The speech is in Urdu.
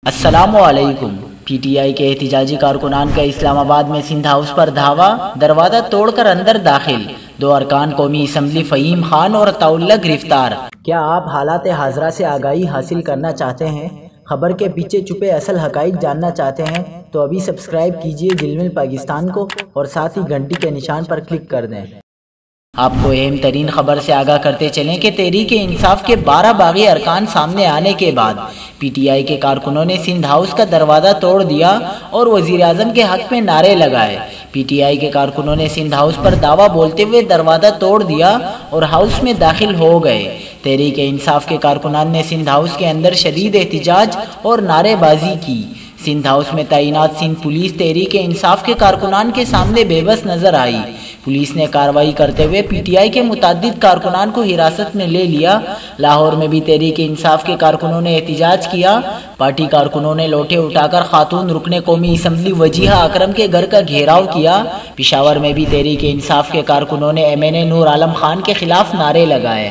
السلام علیکم۔ پی ٹی آئی کے احتجاجی کارکنان کا اسلام آباد میں سندھ ہاؤس پر دھاوا، دروازہ توڑ کر اندر داخل، 2 ارکان قومی اسمبلی فہیم خان اور عطاء اللہ گرفتار۔ کیا آپ حالات حاضرہ سے آگاہی حاصل کرنا چاہتے ہیں؟ خبر کے پیچھے چھپے اصل حقائق جاننا چاہتے ہیں تو ابھی سبسکرائب کیجئے جلمل پاکستان کو اور ساتھ ہی گھنٹی کے نشان پر کلک کر دیں۔ آپ کو اہم ترین خبر سے آگاہ کرتے چلیں کہ تحریک انصاف کے 12 باغی ارکان سامنے آنے کے بعد پی ٹی آئی کے کارکنوں نے سندھ ہاؤس کا دروازہ توڑ دیا اور وزیر اعظم کے حق میں نعرے لگائے۔ پی ٹی آئی کے کارکنوں نے سندھ ہاؤس پر دعویٰ بولتے ہوئے دروازہ توڑ دیا اور ہاؤس میں داخل ہو گئے۔ تحریک انصاف کے کارکنان نے سندھ ہاؤس کے اندر شدید احتجاج اور نعرے بازی کی۔ سندھ ہاؤس میں تعینات سندھ پولیس تحریک انصاف کے کارکنان کے سامنے بے بس نظر آئی۔ پولیس نے کارروائی کرتے ہوئے پی ٹی آئی کے متعدد کارکنان کو حراست میں لے لیا۔ لاہور میں بھی تحریک انصاف کے کارکنوں نے احتجاج کیا۔ پارٹی کارکنوں نے لوٹے اٹھا کر خاتون رکن قومی اسمبلی وجیہہ اکرم کے گھر کا گھیراؤ کیا۔ پشاور میں بھی تحریک انصاف کے کارکنوں نے ایم این اے نور عالم خان کے خلاف نعرے لگائے۔